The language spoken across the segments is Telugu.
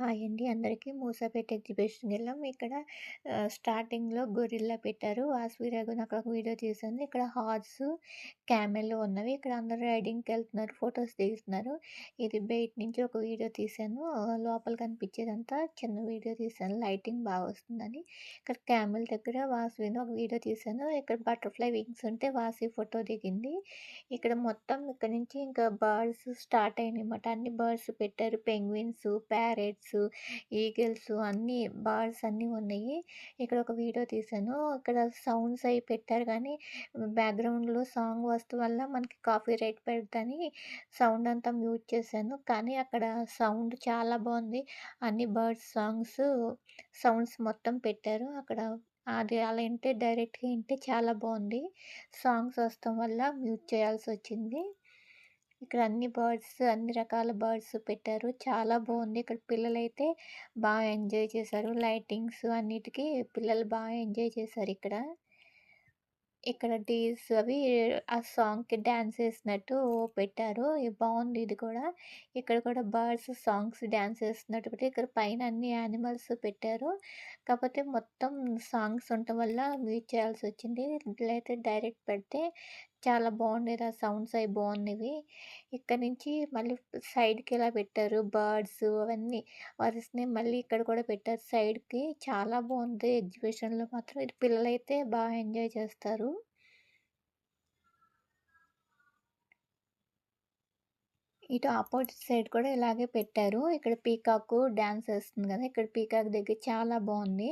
హాయ్ అండి అందరికీ. మూసాపేట ఎగ్జిబిషన్‌కి వెళ్ళాం. ఇక్కడ స్టార్టింగ్‌లో గొరిల్లా పెట్టారు. వాసవి రేఖన్ అక్కడ ఒక వీడియో తీసింది. ఇక్కడ హార్స్, క్యామెల్ ఉన్నవి. ఇక్కడ అందరూ రైడింగ్‌కెళ్తున్నారు. ఫోటోస్ దిగుతున్నారు. ఇది బయట నుంచి ఒక వీడియో తీశాను. లోపల కనిపించేదంతా చిన్న వీడియో తీశాను. లైటింగ్ బాగా వస్తుందని. ఇక్కడ క్యామెల్ దగ్గర వాసవిని ఒక వీడియో తీశాను. ఇక్కడ బటర్‌ఫ్లై వింగ్స్ ఉంటే వాసవి ఫోటో దిగింది. ఇక్కడ మొత్తం ఇక్కడ నుంచి ఇంకా బర్డ్స్ స్టార్ట్ అయినాయన్నమాట. అన్ని బర్డ్స్ పెట్టారు. పెంగ్విన్స్, ప్యారెట్స్, ఈగిల్స్ అన్నీ బర్డ్స్ అన్నీ ఉన్నాయి. ఇక్కడ ఒక వీడియో తీశాను. ఇక్కడ సౌండ్స్ అయి పెట్టారు కానీ బ్యాక్‌గ్రౌండ్‌లో సాంగ్ వస్తు వల్ల మనకి కాపీరైట్ పడుద్దని సౌండ్ అంతా మ్యూట్ చేశాను. కానీ అక్కడ సౌండ్ చాలా బాగుంది. అన్ని బర్డ్స్ సౌండ్స్ మొత్తం పెట్టారు. అక్కడ అది అలా వింటే డైరెక్ట్‌గా వింటే చాలా బాగుంది. సాంగ్స్ వస్తాం వల్ల మ్యూట్ చేయాల్సొచ్చింది. ఇక్కడ అన్ని రకాల బర్డ్స్ పెట్టారు. చాలా బాగుంది. ఇక్కడ పిల్లలైతే బాగా ఎంజాయ్ చేశారు. లైటింగ్స్ అన్నిటికి పిల్లలు బాగా ఎంజాయ్ చేశారు ఇక్కడ. ఇక్కడ డీస్ అవి ఆ సాంగ్‌కి డాన్స్ ఏసినట్టు పెట్టారు. బావుంది ఇది కూడా. ఇక్కడ కూడా బర్డ్స్ సాంగ్స్ డాన్స్ ఏస్తున్నట్టు పెట్టి ఇక్కడ పైన అన్ని యానిమల్స్ పెట్టారు. కాకపోతే మొత్తం సాంగ్స్ ఉండటం వల్ల మ్యూట్ చేయాల్సొచ్చింది. లేతే డైరెక్ట్ పెడితే చాలా బాగుండేది. ఆ సౌండ్స్ అయి బాగున్నవి. ఇక్కడ నుంచి మళ్ళీ సైడ్‌కి ఇలా పెట్టారు. బర్డ్స్ అవన్నీ వరుసనే మళ్ళీ ఇక్కడ కూడా పెట్టారు సైడ్‌కి. చాలా బాగుంది ఎగ్జిబిషన్‌లో మాత్రం. ఇది పిల్లలైతే బాగా ఎంజాయ్ చేస్తారు. ఇటు ఆపోజిట్ సైడ్ కూడా ఇలాగే పెట్టారు. ఇక్కడ పీకాకు డాన్స్ ఏస్తుంది గదా! ఇక్కడ పీకాక్ దగ్గర చాలా బావుంది.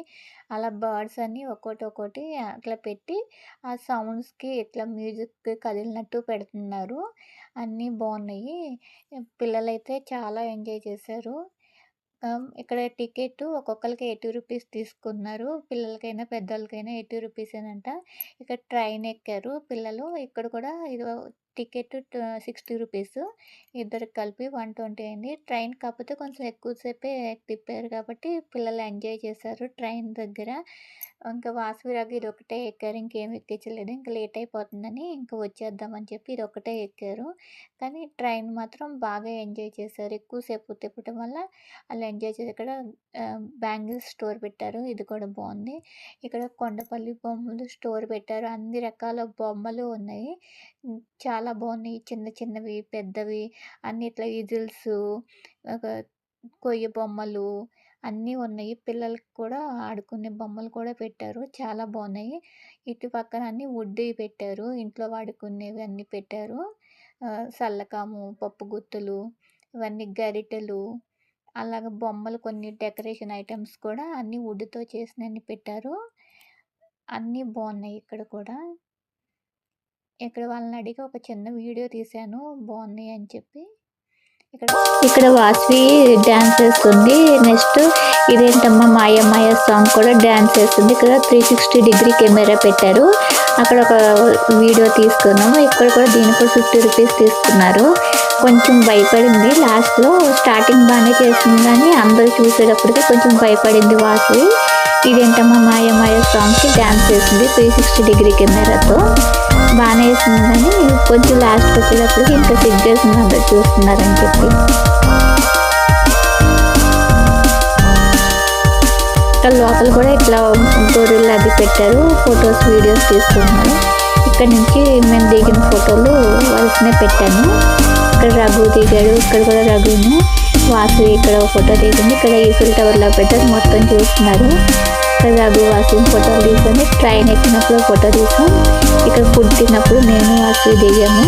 అలా బర్డ్స్ అన్నీ ఒక్కోటి అట్లా పెట్టి ఆ సౌండ్స్‌కి ఇట్లా మ్యూజిక్ కదిలినట్టు పెడుతున్నారు. అన్నీ బావున్నాయి. పిల్లలైతే చాలా ఎంజాయ్ చేశారు. ఇక్కడ టికెట్టు ఒక్కొక్కళ్ళకి రూ. 80 తీసుకున్నారు. పిల్లలకైనా, పెద్దోళ్ళకైనా రూ. 80 ఇక్కడ ట్రైన్ ఎక్కారు పిల్లలు. ఇక్కడ కూడా ఇదో టికెట్ 60 ఇద్దరికి కలిపి 120 అయింది. ట్రైన్ కాకపోతే కొంచెం ఎక్కువ సేపే తిప్పారు కాబట్టి పిల్లలు ఎంజాయ్ చేశారు ట్రైన్ దగ్గర. ఇంకా వాసవిరాగ్ ఇదొకటే ఎక్కారు. ఇంకేం ఎక్కించలేదు. ఇంక లేట్ అయిపోతుందని ఇంక వచ్చేద్దామని చెప్పి ఇదొక్కటే ఎక్కారు. కానీ ట్రైన్ మాత్రం బాగా ఎంజాయ్ చేశారు. ఎక్కువ సేపు తిప్పటం వల్ల అలా ఎంజాయ్ చేసి ఇక్కడ బ్యాంగిల్స్ స్టోర్ పెట్టారు. ఇది కూడా బాగుంది. ఇక్కడ కొండపల్లి బొమ్మలు స్టోర్ పెట్టారు. అన్ని రకాల బొమ్మలు ఉన్నాయి. చాలా బాగున్నాయి. చిన్న చిన్నవి, పెద్దవి అన్ని ఇట్లా ఈజిల్స్, ఒక కొయ్య బొమ్మలు అన్నీ ఉన్నాయి. పిల్లలకి కూడా ఆడుకునే బొమ్మలు కూడా పెట్టారు. చాలా బాగున్నాయి. ఇటు పక్కన అన్నీ వుడ్‌వి పెట్టారు. ఇంట్లో వాడుకునేవి అన్నీ పెట్టారు. సల్లకాము, పప్పు గుత్తులు, ఇవన్నీ గరిటెలు, అలాగ బొమ్మలు కొన్ని డెకరేషన్ ఐటెమ్స్ కూడా అన్నీ వుడ్‌తో చేసినన్ని పెట్టారు. అన్నీ బాగున్నాయి ఇక్కడ కూడా. ఇక్కడ వాళ్ళని అడిగి ఒక చిన్న వీడియో తీశాను బాగున్నాయి అని చెప్పి. ఇక్కడ వాసవి డాన్స్ ఏస్తుంది. నెక్స్ట్ ఇదేంటమ్మా మాయ మాయ సాంగ్ కూడా డాన్స్ ఏస్తుంది. ఇక్కడ 360 డిగ్రీ కెమెరా పెట్టారు. అక్కడ ఒక వీడియో తీసుకున్నాము. ఇక్కడ కూడా దీనికి కూడా రూ. 50 తీసుకున్నారు. కొంచెం భయపడింది లాస్ట్‌లో. స్టార్టింగ్ బాగానే చేసింది కానీ అందరూ చూసేటప్పటికి కొంచెం భయపడింది వాసవి. ఇదేంటమ్మా మాయ మాయ సాంగ్‌కి డాన్స్ ఏసింది 360 డిగ్రీ కెమెరాతో. బాగానే వేసింది కానీ కొంచెం లాస్ట్‌కి వచ్చేటప్పటికి ఇంకా సిగ్గేసింది అందరూ చూస్తున్నారని చెప్పి. ఇక్కడ లోపల కూడా ఇట్లా గొరిల్లా అది పెట్టారు. ఫొటోస్, వీడియోస్ తీసుకుంటున్నారు. ఇక్కడ నుంచి మేము దిగిన ఫోటోలు వరుసనే పెట్టాను. ఇక్కడ రఘు దిగాడు. ఇక్కడ కూడా రఘును, వాసవి ఇక్కడ ఒక ఫోటో దిగింది. ఇక్కడ ఈఫిల్ టవర్లో పెట్టారు. మొత్తం చూస్తున్నారు. ఇక్కడ రఘు, వాసవి ఫోటోలు తీసుకొని ట్రైన్ ఎక్కినప్పుడు ఫోటో తీసాం. ఇక్కడ ఫుడ్ తిన్నప్పుడు నేను వాసవి దిగాము.